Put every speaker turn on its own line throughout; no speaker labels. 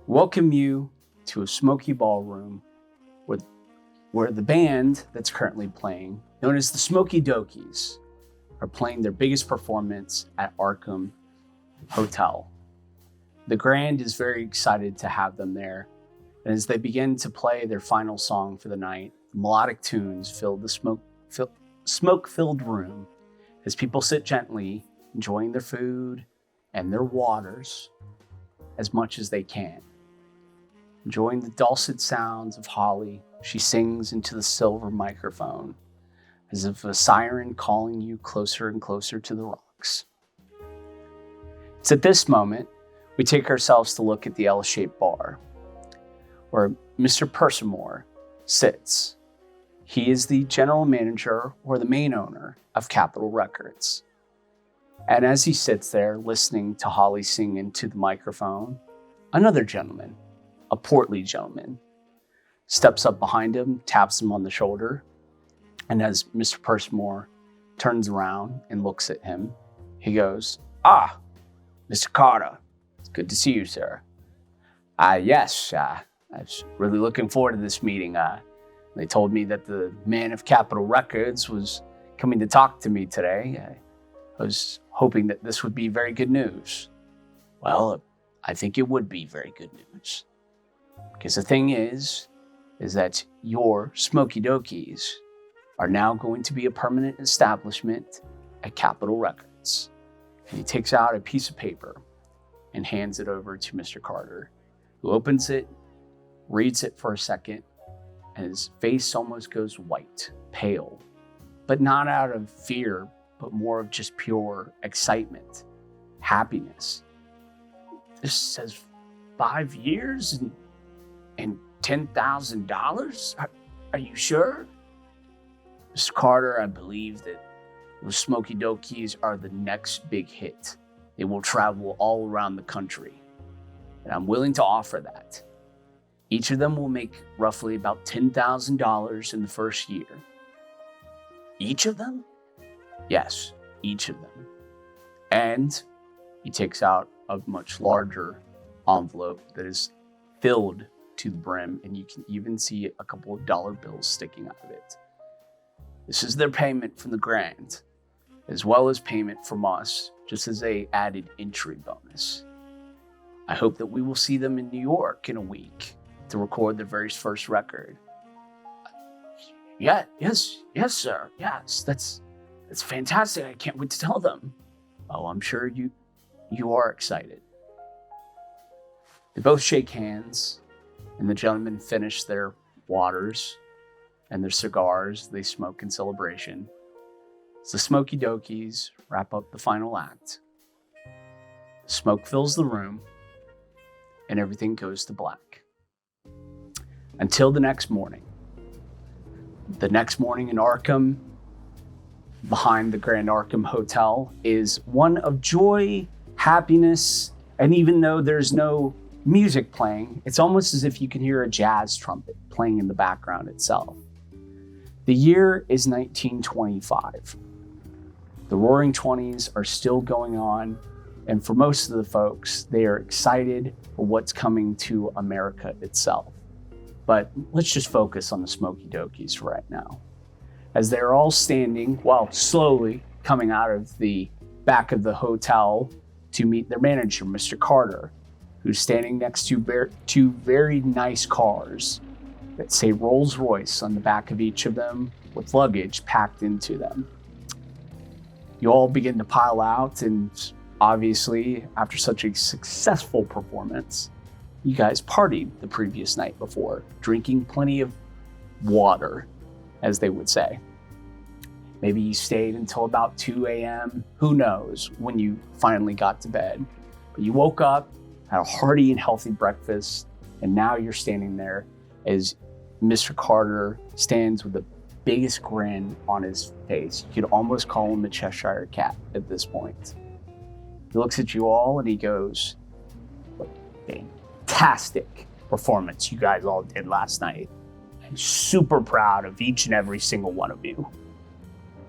welcome you to a smoky ballroom where the band that's currently playing, known as the Smoky Dokies, are playing their biggest performance at Arkham Hotel. The Grand is very excited to have them there, and as they begin to play their final song for the night, melodic tunes fill the smoke-filled room as people sit gently, enjoying their food and their waters as much as they can. Enjoying the dulcet sounds of Holly, she sings into the silver microphone, as if a siren calling you closer and closer to the rocks. It's at this moment we take ourselves to look at the L-shaped bar, where Mr. Persimore sits. He is the general manager or the main owner of Capitol Records. And as he sits there listening to Holly sing into the microphone, another gentleman, a portly gentleman, steps up behind him, taps him on the shoulder, and as Mr. Persimore turns around and looks at him, he goes, "Ah, Mr. Carter, it's good to see you, sir. Yes, I was really looking forward to this meeting. They told me that the man of Capitol Records was coming to talk to me today. I was hoping that this would be very good news." "Well, I think it would be very good news. Because the thing is that your Smoky Dokies are now going to be a permanent establishment at Capitol Records." And he takes out a piece of paper and hands it over to Mr. Carter, who opens it, reads it for a second, and his face almost goes white, pale, but not out of fear, but more of just pure excitement, happiness. "This says 5 years and $10,000? Are you sure?" "Mr. Carter, I believe that those Smoky Dokies are the next big hit. They will travel all around the country, and I'm willing to offer that. Each of them will make roughly about $10,000 in the first year." "Each of them?" "Yes, each of them." And he takes out a much larger envelope that is filled to the brim, and you can even see a couple of dollar bills sticking out of it. "This is their payment from the Grand, as well as payment from us, just as a added entry bonus. I hope that we will see them in New York in a week to record their very first record." Yes, sir. Yes, that's fantastic. I can't wait to tell them." "Oh, I'm sure you are excited." They both shake hands, and the gentlemen finish their waters and their cigars they smoke in celebration. As the Smoky Dokies wrap up the final act, the smoke fills the room, and everything goes to black. Until the next morning. The next morning in Arkham, behind the Grand Arkham Hotel, is one of joy, happiness, and even though there's no music playing, it's almost as if you can hear a jazz trumpet playing in the background itself. The year is 1925. The Roaring Twenties are still going on, and for most of the folks, they are excited for what's coming to America itself. But let's just focus on the Smoky Dokies right now, as they're all standing, slowly coming out of the back of the hotel to meet their manager, Mr. Carter, who's standing next to two very nice cars that say Rolls-Royce on the back of each of them, with luggage packed into them. You all begin to pile out, and obviously, after such a successful performance, you guys partied the previous night before, drinking plenty of water, as they would say. Maybe you stayed until about 2 a.m. Who knows when you finally got to bed. But you woke up, had a hearty and healthy breakfast, and now you're standing there as Mr. Carter stands with the biggest grin on his face. You could almost call him a Cheshire cat at this point. He looks at you all and he goes, "Fantastic performance you guys all did last night. I'm super proud of each and every single one of you.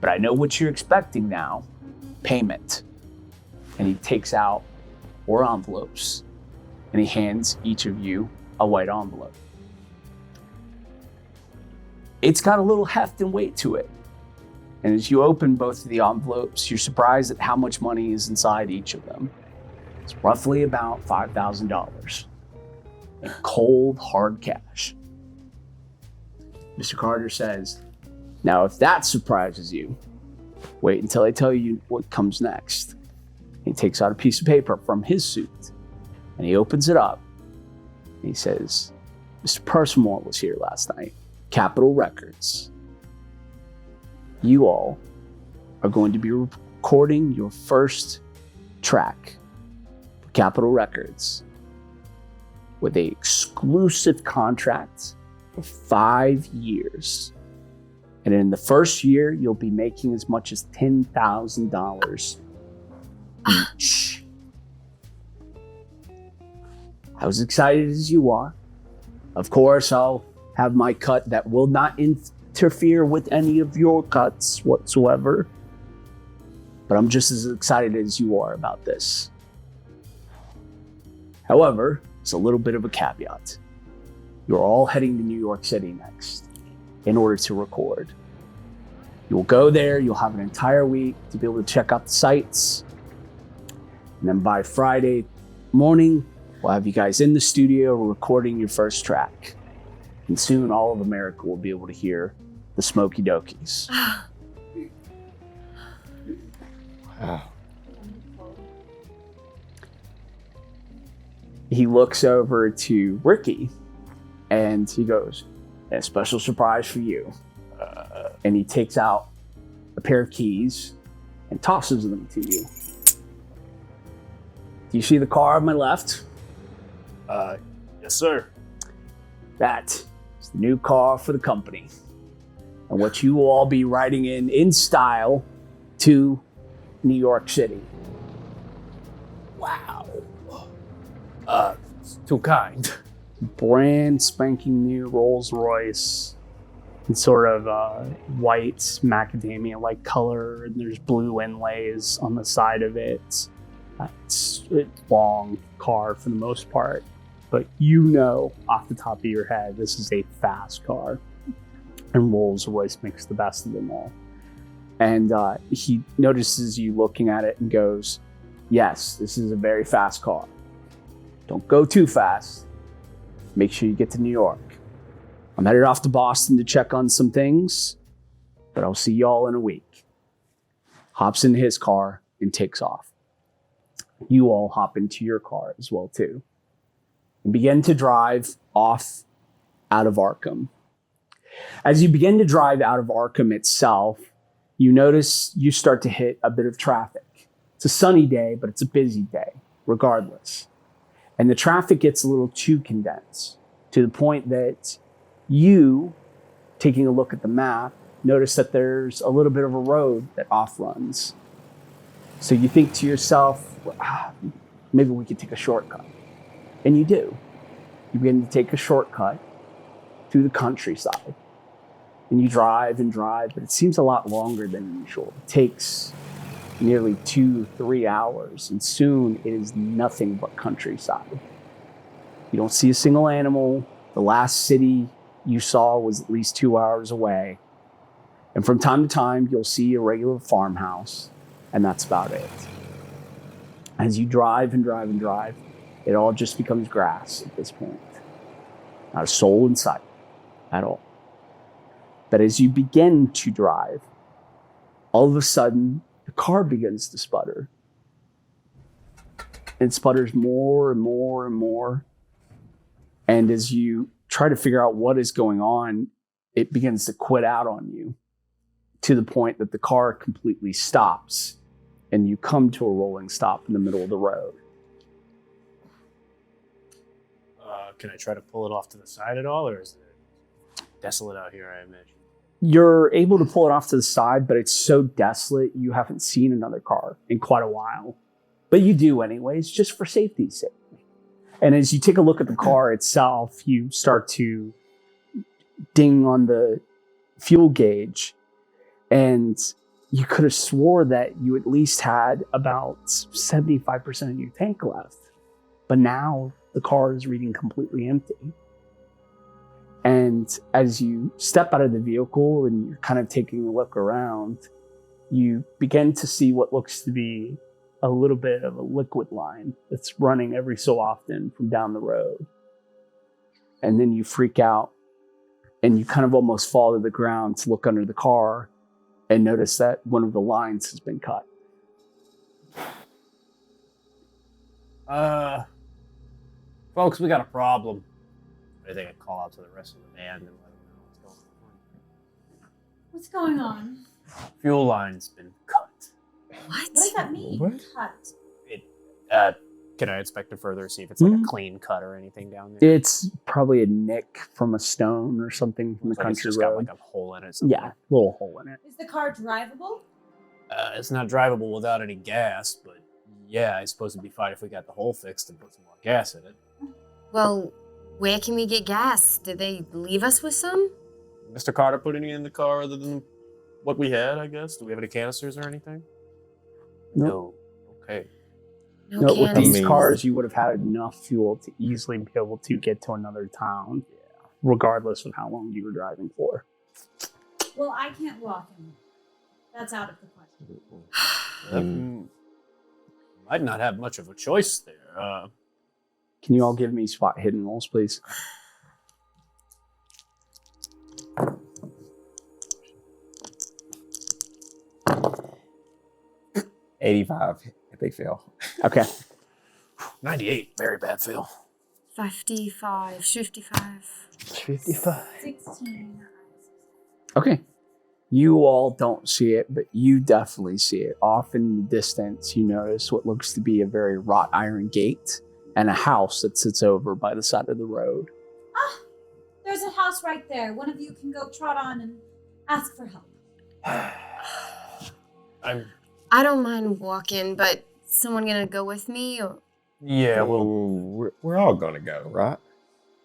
But I know what you're expecting now, payment." And he takes out 4 envelopes And he hands each of you a white envelope. It's got a little heft and weight to it. And as you open both of the envelopes, you're surprised at how much money is inside each of them. It's roughly about $5,000 in cold, hard cash. Mr. Carter says, now if that surprises you, wait until I tell you what comes next. He takes out a piece of paper from his suit and he opens it up. And he says, Mr. Percival was here last night, Capitol Records. You all are going to be recording your first track for Capitol Records with an exclusive contract for 5 years. And in the first year, you'll be making as much as $10,000 each. I was excited as you are. Of course, I'll have my cut that will not interfere with any of your cuts whatsoever. But I'm just as excited as you are about this. However, it's a little bit of a caveat. You're all heading to New York City next in order to record. You'll go there, you'll have an entire week to be able to check out the sites. And then by Friday morning, we'll have you guys in the studio recording your first track. And soon all of America will be able to hear the Smoky Dokies.
Wow.
He looks over to Ricky and he goes, a special surprise for you. And he takes out a pair of keys and tosses them to you. Do you see the car on my left?
Yes, sir.
That is the new car for the company. And what you will all be riding in style to New York City.
Wow. Too kind.
Brand spanking new Rolls Royce. It's sort of white macadamia-like color, and there's blue inlays on the side of it. It's a long car for the most part, but you know off the top of your head, this is a fast car, and Rolls Royce makes the best of them all. And he notices you looking at it and goes, yes, this is a very fast car. Don't go too fast. Make sure you get to New York. I'm headed off to Boston to check on some things, but I'll see y'all in a week. Hops in his car and takes off. You all hop into your car as well too, and begin to drive off out of Arkham. As you begin to drive out of Arkham itself, you notice you start to hit a bit of traffic. It's a sunny day, but it's a busy day, regardless. And the traffic gets a little too condensed to the point that you, taking a look at the map, notice that there's a little bit of a road that off runs. So you think to yourself, maybe we could take a shortcut. And you do. You begin to take a shortcut through the countryside. And you drive and drive, but it seems a lot longer than usual. It takes nearly 2-3 hours, and soon it is nothing but countryside. You don't see a single animal. The last city you saw was at least 2 hours away. And from time to time, you'll see a regular farmhouse, and that's about it. As you drive and drive and drive, it all just becomes grass at this point. Not a soul in sight at all. But as you begin to drive, all of a sudden, the car begins to sputter. And it sputters more and more and more. And as you try to figure out what is going on, it begins to quit out on you to the point that the car completely stops and you come to a rolling stop in the middle of the road.
Can I try to pull it off to the side at all, or is it desolate out here, I imagine?
You're able to pull it off to the side, but it's so desolate you haven't seen another car in quite a while. But you do anyways, just for safety's sake. And as you take a look at the car itself, you start to ding on the fuel gauge, and you could have swore that you at least had about 75% of your tank left. But now the car is reading completely empty. And as you step out of the vehicle and you're kind of taking a look around, you begin to see what looks to be a little bit of a liquid line that's running every so often from down the road. And then you freak out and you kind of almost fall to the ground to look under the car and notice that one of the lines has been cut.
Folks, we got a problem. I think I'd call out to the rest of the band and let them know what's going on.
What's going on?
Fuel line's been cut.
What does that mean?
What?
Cut.
Can I inspect it further, see if it's like a clean cut or anything down there?
It's probably a nick from a stone or something from the
Like it's
country
just
road.
got like a hole in it. Something.
Yeah, little hole in it.
Is the car drivable?
It's not drivable without any gas, but yeah, I suppose it'd be fine if we got the hole fixed and put some more gas in it.
Well, where can we get gas? Did they leave us with some?
Mr. Carter put any in the car other than what we had, I guess? Do we have any canisters or anything?
Nope.
No. Okay.
No
No, with these
Amazing.
cars, you would have had enough fuel to easily be able to get to another town, regardless of how long you were driving for.
Well, I can't walk in. That's out of the question.
Might not have much of a choice there.
Can you all give me spot hidden rolls, please?
$85 if they fail.
Okay.
98, very bad fail.
55, 55.
55.
16.
Okay. You all don't see it, but you definitely see it. Off in the distance, you notice what looks to be a very wrought iron gate and a house that sits over by the side of the road.
Ah, there's a house right there. One of you can go trot on and ask for help.
I don't mind walking, but someone gonna go with me? Or
Yeah, well,
We're all gonna go, right?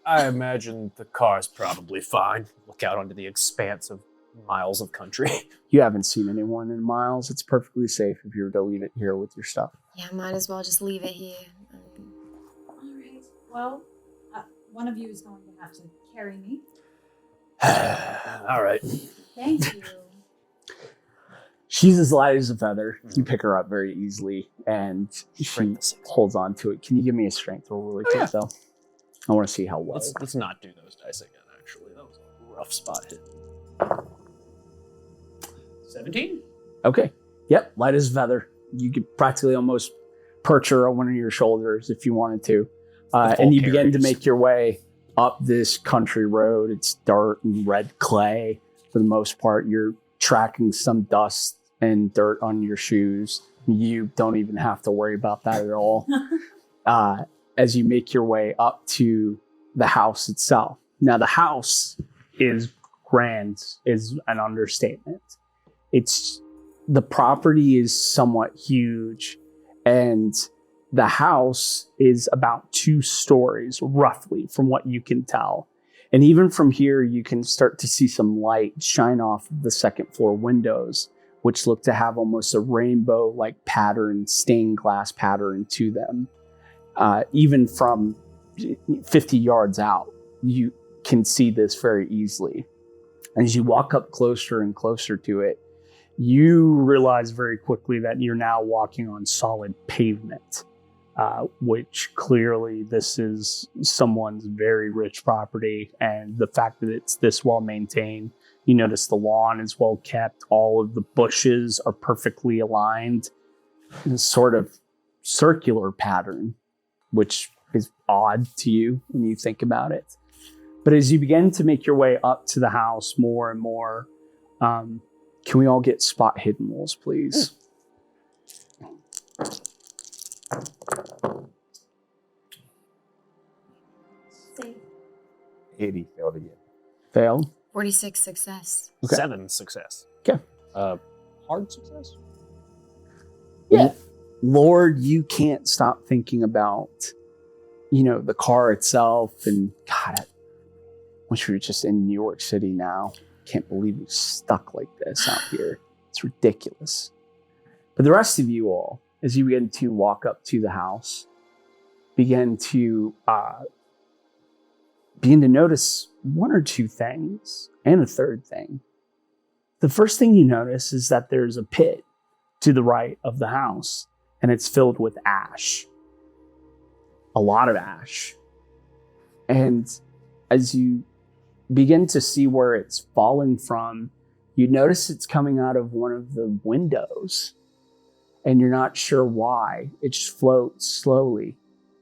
I imagine the car's probably fine. Look out onto the expanse of miles of country.
You haven't seen anyone in miles. It's perfectly safe if you were to leave it here with your stuff.
yeah, might as well just leave it here.
All right. Well, one of you is going to have to carry me.
All right.
Thank you.
She's as light as a feather. You pick her up very easily, and she
Strength of 6.
holds on to it. Can you give me a strength roll really quick,
yeah.
though? I want to see how well.
Let's not do those dice again, actually. That was a rough spot hit. 17?
Okay. Yep. Light as a feather. You could practically almost perch her on one of your shoulders if you wanted to. And you begin to make your way up this country road. It's dirt and red clay for the most part. You're tracking some dust and dirt on your shoes. You don't even have to worry about that at all. As you make your way up to the house itself. Now, the house is grand, is an understatement. The property is somewhat huge, and the house is about 2 stories, roughly, from what you can tell. And even from here, you can start to see some light shine off the second floor windows, which look to have almost a rainbow-like pattern, stained glass pattern to them. Even from 50 yards out, you can see this very easily. As you walk up closer and closer to it, you realize very quickly that you're now walking on solid pavement, which clearly this is someone's very rich property. And the fact that it's this well maintained, you notice the lawn is well kept. All of the bushes are perfectly aligned in a sort of circular pattern, which is odd to you when you think about it. But as you begin to make your way up to the house more and more, can we all get spot hidden rolls, please?
Safe.
80 failed again.
Failed.
46 success.
Okay.
7 success.
Okay.
Hard success?
Yeah. Lord, you can't stop thinking about, the car itself. And God, I wish we were just in New York City now. Can't believe we're stuck like this out here. It's ridiculous. But the rest of you all, as you begin to walk up to the house, begin to notice one or two things and a third thing. The first thing you notice is that there's a pit to the right of the house, and it's filled with ash. A lot of ash. And as you begin to see where it's falling from, you notice it's coming out of one of the windows, and you're not sure why. It just floats slowly,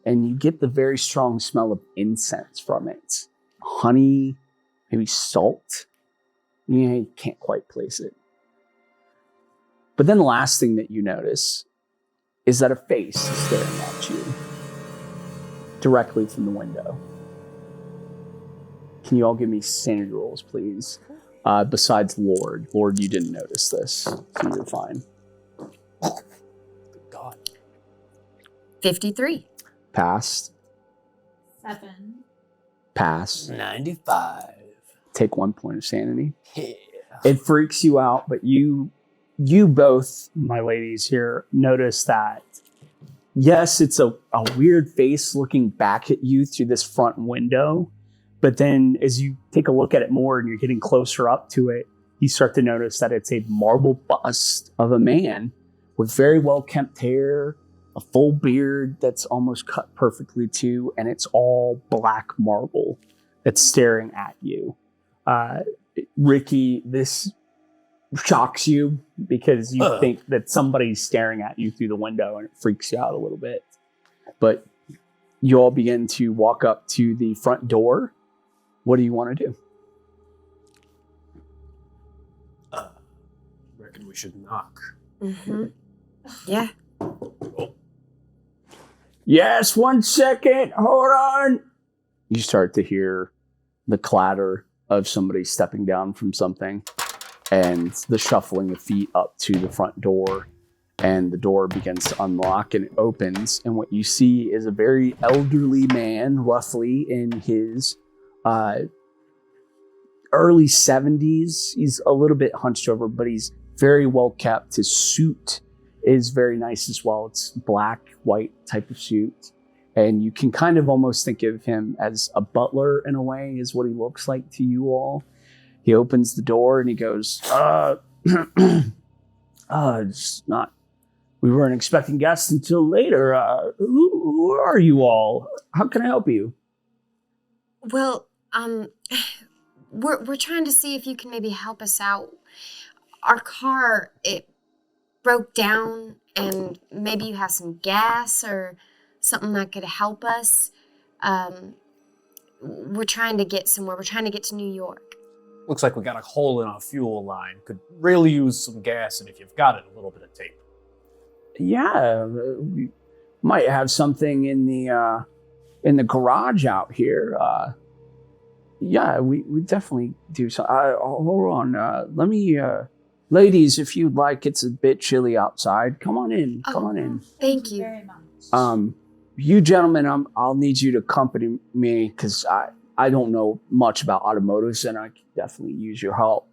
and you get the very strong smell of incense from it. Honey, maybe salt. Yeah, you can't quite place it. But then the last thing that you notice is that a face is staring at you directly from the window. Can you all give me sanity rolls, please? Besides Lord. Lord, you didn't notice this, so you're fine.
Good God.
53.
Passed.
7.
Pass.
95.
Take 1 point of sanity.
Yeah.
It freaks you out, but you both, my ladies here, notice that, yes, it's a weird face looking back at you through this front window, but then as you take a look at it more and you're getting closer up to it, you start to notice that it's a marble bust of a man with very well-kempt hair, a full beard that's almost cut perfectly too, and it's all black marble that's staring at you. Ricky, this shocks you because you think that somebody's staring at you through the window, and it freaks you out a little bit. But you all begin to walk up to the front door. What do you want to do?
Reckon we should knock.
Mm-hmm. Yeah.
Yes, 1 second. Hold on. You start to hear the clatter of somebody stepping down from something and the shuffling of feet up to the front door. And the door begins to unlock and it opens. And what you see is a very elderly man, roughly in his early 70s. He's a little bit hunched over, but he's very well kept. His suit is very nice as well. It's black, white type of suit. And you can kind of almost think of him as a butler in a way, is what he looks like to you all. He opens the door and he goes, it's not, we weren't expecting guests until later. Who are you all? How can I help you?
Well, we're trying to see if you can maybe help us out. Our car, it broke down, and maybe you have some gas or something that could help us. We're trying to get somewhere. We're trying to get to New York.
Looks like we got a hole in our fuel line. Could really use some gas, and if you've got it, a little bit of tape.
Yeah, we might have something in the garage out here. Yeah, we definitely do. So, hold on. Let me, ladies, if you'd like, it's a bit chilly outside. Come on in. Come on in.
Thank you.
Very much.
You gentlemen, I'll need you to accompany me because I don't know much about automotives, and I could definitely use your help.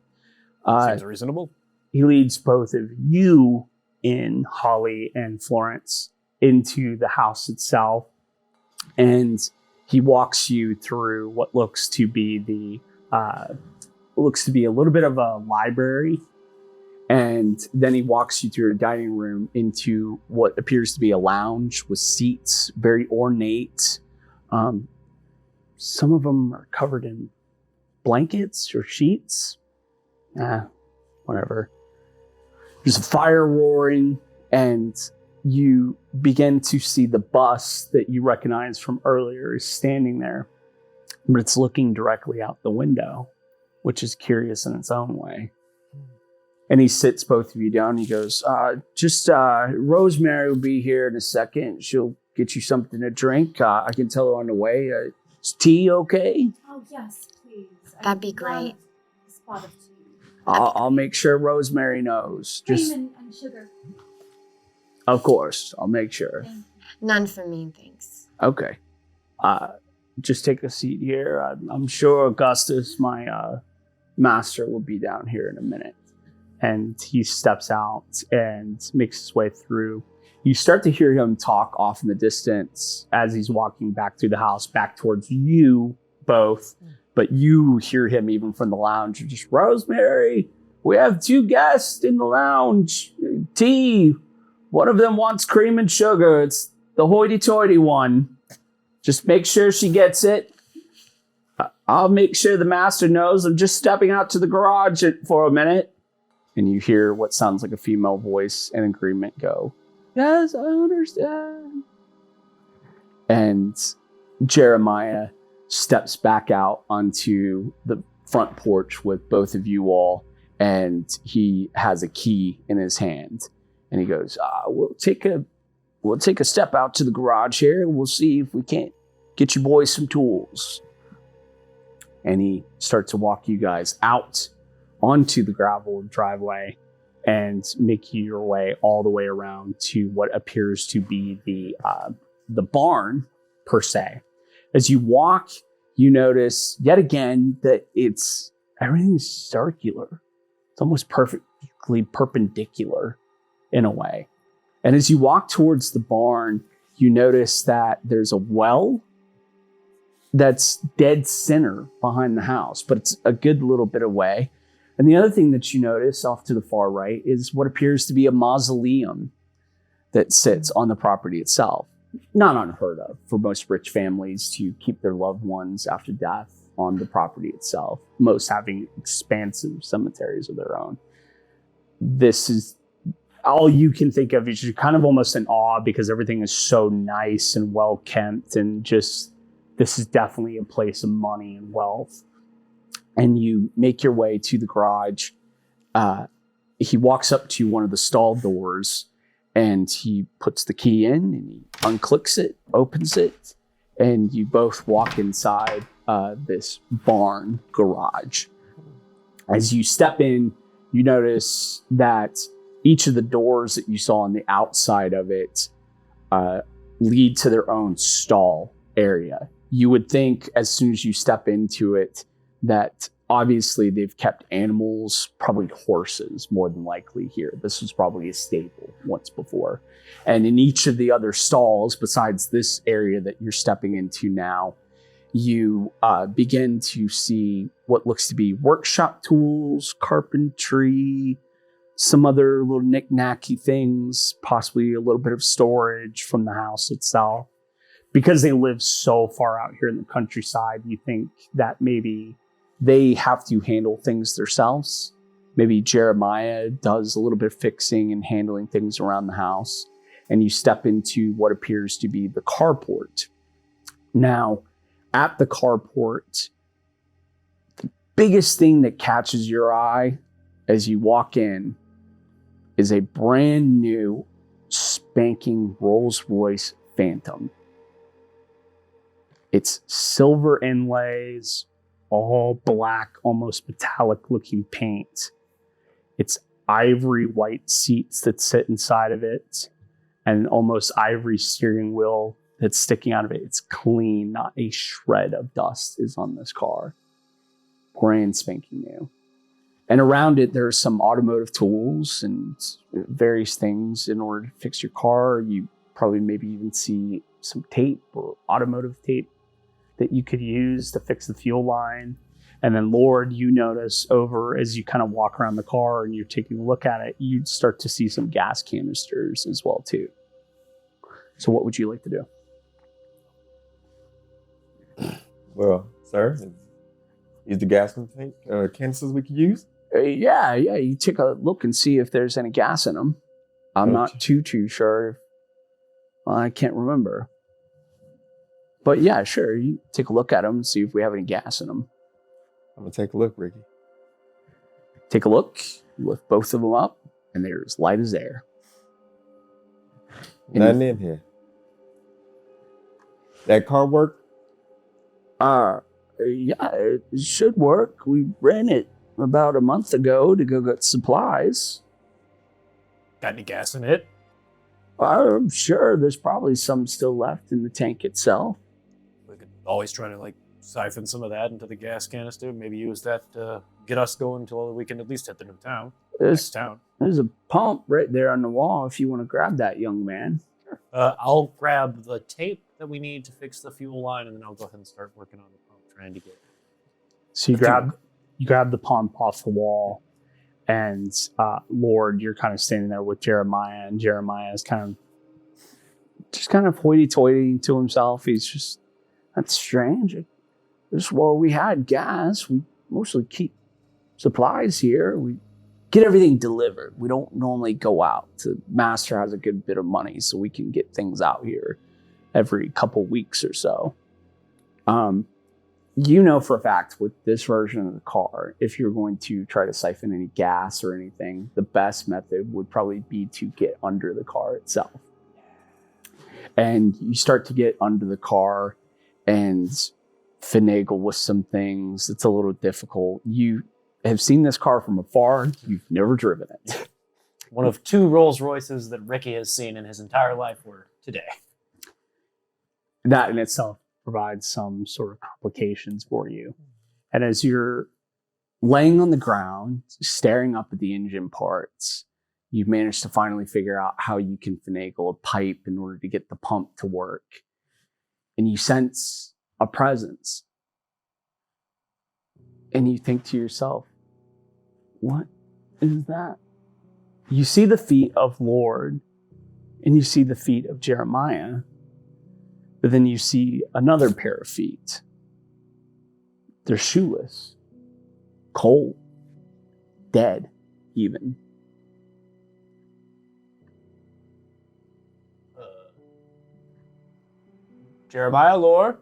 Seems reasonable.
He leads both of you in, Holly and Florence, into the house itself, and he walks you through what looks to be a little bit of a library, and then he walks you through a dining room into what appears to be a lounge with seats, very ornate. Some of them are covered in blankets or sheets. Whatever. There's a fire roaring, and you begin to see the bus that you recognize from earlier is standing there, but it's looking directly out the window, which is curious in its own way. And he sits both of you down. He goes, Rosemary will be here in a second. She'll get you something to drink. I can tell her on the way. Is tea okay?
Oh, yes, please.
That'd be
I'd
great.
love a spot of tea.
I'll make sure Rosemary knows. Just,
Cream and sugar.
of course, I'll make sure.
Thank you.
None for me, thanks.
Okay. Just take a seat here. I'm sure Augustus, my master, will be down here in a minute. And he steps out and makes his way through. you start to hear him talk off in the distance as he's walking back through the house, back towards you both. But you hear him even from the lounge. Just, Rosemary, we have 2 guests in the lounge. Tea. One of them wants cream and sugar. It's the hoity-toity one. Just make sure she gets it. I'll make sure the master knows I'm just stepping out to the garage for a minute. And you hear what sounds like a female voice in agreement go, yes, I understand. And Jeremiah steps back out onto the front porch with both of you all, and he has a key in his hand. And he goes, we'll take a step out to the garage here, and we'll see if we can't get you boys some tools. And he starts to walk you guys out onto the gravel driveway and make your way all the way around to what appears to be the barn, per se. As you walk, you notice yet again that everything's circular. It's almost perfectly perpendicular in a way. And as you walk towards the barn, you notice that there's a well that's dead center behind the house, but it's a good little bit away. And the other thing that you notice off to the far right is what appears to be a mausoleum that sits on the property itself. Not unheard of for most rich families to keep their loved ones after death on the property itself, most having expansive cemeteries of their own. This is all you can think of. Is you're kind of almost in awe because everything is so nice and well kept, and just this is definitely a place of money and wealth. And you make your way to the garage. He walks up to one of the stall doors, and he puts the key in, and he unclicks it, opens it, and you both walk inside this barn garage. As you step in, you notice that each of the doors that you saw on the outside of it lead to their own stall area. You would think as soon as you step into it that obviously they've kept animals, probably horses more than likely here. This was probably a stable once before. And in each of the other stalls, besides this area that you're stepping into now, you begin to see what looks to be workshop tools, carpentry, some other little knick-knacky things, possibly a little bit of storage from the house itself. Because they live so far out here in the countryside, you think that maybe they have to handle things themselves. Maybe Jeremiah does a little bit of fixing and handling things around the house. And you step into what appears to be the carport. Now, at the carport, the biggest thing that catches your eye as you walk in is a brand new spanking Rolls-Royce Phantom. It's silver inlays, all black, almost metallic looking paint. It's ivory white seats that sit inside of it, and almost ivory steering wheel that's sticking out of it. It's clean, not a shred of dust is on this car. Brand spanking new. And around it, there's some automotive tools and various things in order to fix your car. You probably maybe even see some tape or automotive tape that you could use to fix the fuel line. And then, Lord, you notice over as you kind of walk around the car and you're taking a look at it, you start to see some gas canisters as well, too. So what would you like to do?
Well, sir, is the gas canisters we could use?
Yeah, you take a look and see if there's any gas in them. I'm not too sure. Well, I can't remember. But yeah, sure, you take a look at them and see if we have any gas in them.
I'm going to take a look, Ricky.
Take a look, lift both of them up, and they're as light as air.
Nothing in here. That car work?
Yeah, it should work. We ran it about a month ago to go get supplies.
Got any gas in it?
I'm sure there's probably some still left in the tank itself.
We could always try to siphon some of that into the gas canister. Maybe use that to get us going until we can at least hit the new town. Next town.
There's a pump right there on the wall if you want to grab that, young man.
I'll grab the tape that we need to fix the fuel line, and then I'll go ahead and start working on the pump, trying to get.
So you grab the pump off the wall, and Lord, you're kind of standing there with Jeremiah, and Jeremiah is kind of hoity-toity to himself. He's just, that's strange. This is where we had gas. We mostly keep supplies here. We get everything delivered. We don't normally go out. The master has a good bit of money, so we can get things out here every couple weeks or so. You know for a fact with this version of the car, if you're going to try to siphon any gas or anything, the best method would probably be to get under the car itself. And you start to get under the car and finagle with some things. It's a little difficult. You have seen this car from afar. You've never driven it.
One of 2 Rolls Royces that Ricky has seen in his entire life were today.
That in itself provides some sort of complications for you. And as you're laying on the ground, staring up at the engine parts, you've managed to finally figure out how you can finagle a pipe in order to get the pump to work. And you sense a presence. And you think to yourself, what is that? You see the feet of Lord, and you see the feet of Jeremiah. But then you see another pair of feet. They're shoeless, cold, dead even.
Jeremiah, Lord,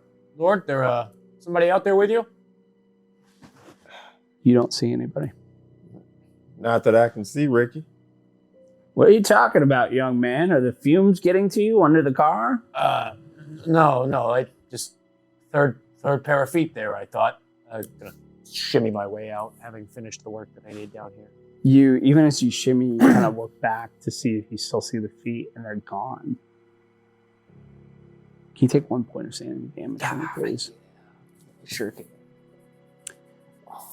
there somebody out there with you?
You don't see anybody.
Not that I can see, Ricky.
What are you talking about, young man? Are the fumes getting to you under the car?
No. I just third pair of feet there. I thought I was gonna shimmy my way out, having finished the work that I need down here.
You, even as you shimmy, you kind of look back to see if you still see the feet, and they're gone. Can you take 1 point of sanity damage from me, please?
Sure can.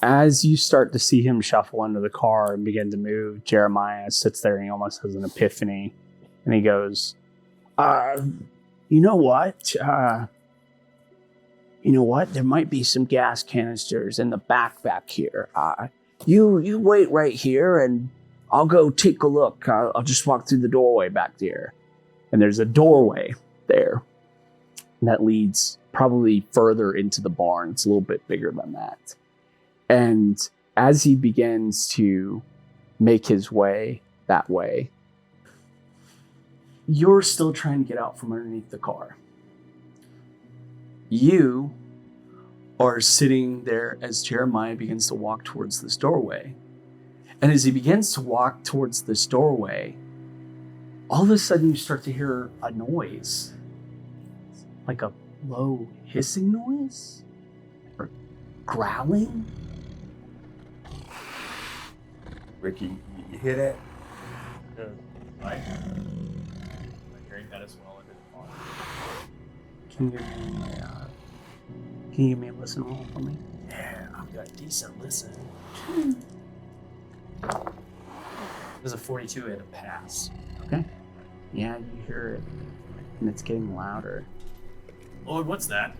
As you start to see him shuffle into the car and begin to move, Jeremiah sits there and he almost has an epiphany. And he goes, you know what? There might be some gas canisters in the back here. You wait right here and I'll go take a look. I'll just walk through the doorway back there. And there's a doorway there that leads probably further into the barn. It's a little bit bigger than that. And as he begins to make his way that way, you're still trying to get out from underneath the car. You are sitting there as Jeremiah begins to walk towards this doorway. And as he begins to walk towards this doorway, all of a sudden you start to hear a noise, like a low hissing noise or growling.
Ricky, you hear that?
I'm hearing that as well under the car.
Can you give me a listen roll for me?
Yeah, I've got decent listen. There's a 42 and a pass.
Okay. Yeah, you hear it, and it's getting louder.
Lord, what's that?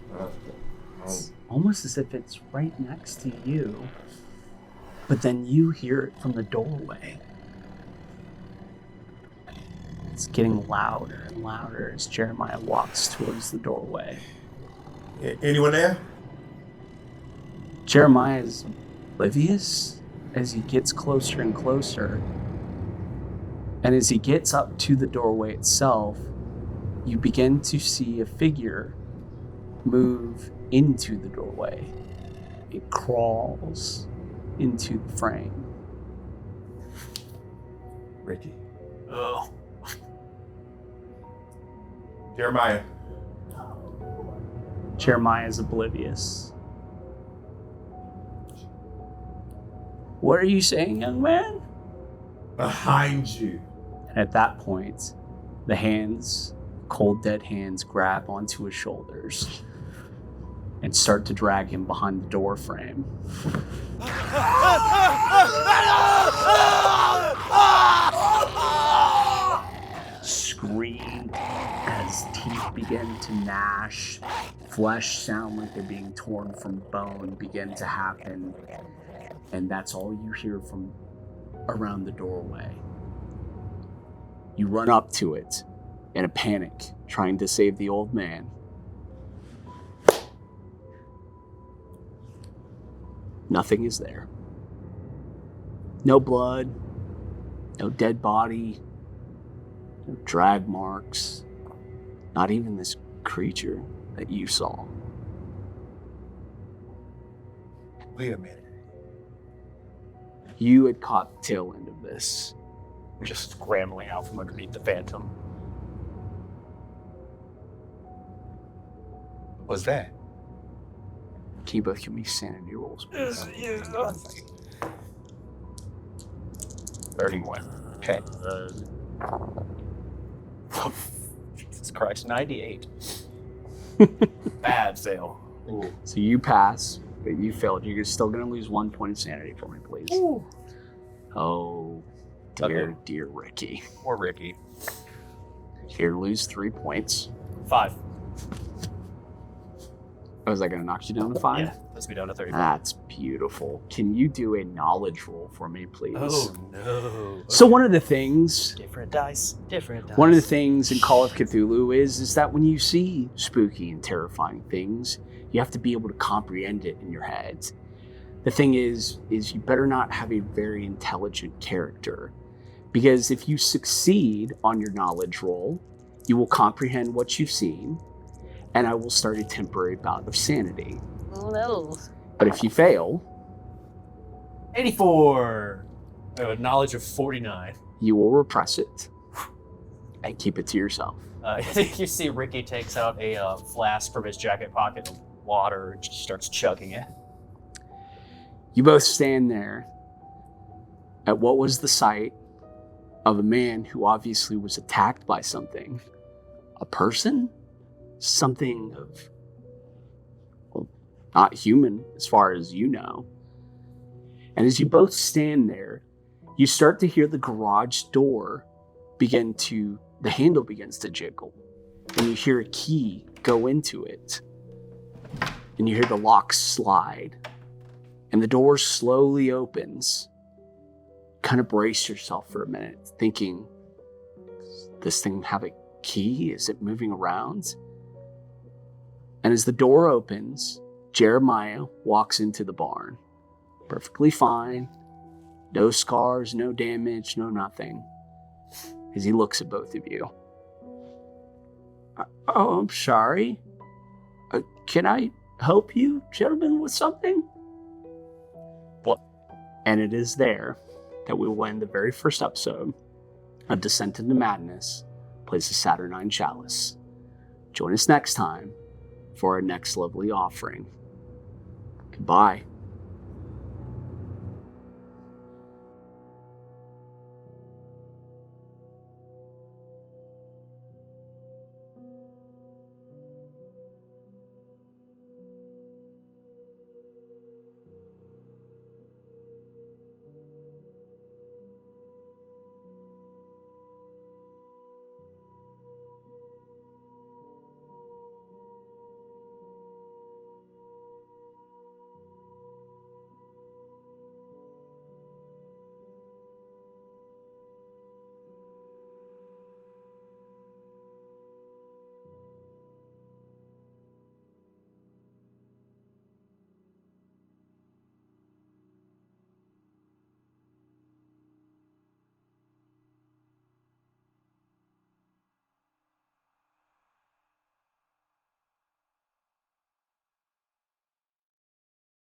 It's almost as if it's right next to you, but then you hear it from the doorway. It's getting louder and louder as Jeremiah walks towards the doorway.
Anyone there?
Jeremiah is oblivious as he gets closer and closer. And as he gets up to the doorway itself, you begin to see a figure move into the doorway. It crawls into the frame.
Ricky.
Oh.
Jeremiah.
Jeremiah is oblivious. What are you saying, young man?
Behind you.
And at that point, the hands, cold dead hands, grab onto his shoulders and start to drag him behind the door frame. teeth begin to gnash, flesh sound like they're being torn from bone begin to happen, and that's all you hear from around the doorway. You run up to it in a panic, trying to save the old man. Nothing is there. No blood, no dead body, no drag marks, not even this creature that you saw.
Wait a minute.
You had caught the tail end of this.
Just scrambling out from underneath the phantom.
What was that?
Can you both give me sanity rolls, please?
31. Okay. Jesus Christ, 98. Bad fail. Ooh.
So you pass, but you failed. You're still going to lose 1 point of sanity for me, please.
Ooh.
Oh, dear,
Okay.
dear Ricky.
Poor Ricky.
Here, lose 3 points.
5.
Oh, is that going to knock you down to 5?
Yeah, let's be down to 35.
That's beautiful. Can you do a knowledge roll for me, please?
Oh no.
So one of the things,
Different dice. Different dice.
one of the things in Call of Cthulhu is that when you see spooky and terrifying things, you have to be able to comprehend it in your head. The thing is you better not have a very intelligent character, because if you succeed on your knowledge roll, you will comprehend what you've seen, and I will start a temporary bout of sanity.
Oh no.
But if you fail,
84. I have a knowledge of 49.
you will repress it and keep it to yourself.
You see Ricky takes out a flask from his jacket pocket of water and just starts chugging it.
You both stand there at what was the sight of a man who obviously was attacked by something. A person? Something of, well, not human as far as you know. And as you both stand there, you start to hear the garage door the handle begins to jiggle. And you hear a key go into it. And you hear the lock slide. And the door slowly opens. Kind of brace yourself for a minute, thinking, does this thing have a key? Is it moving around? And as the door opens, Jeremiah walks into the barn. Perfectly fine. No scars, no damage, no nothing. As he looks at both of you. Oh, I'm sorry. Can I help you, gentlemen, with something?
What?
And it is there that we will end the very first episode of Descent into Madness, plays the Saturnine Chalice. Join us next time for our next lovely offering. Goodbye.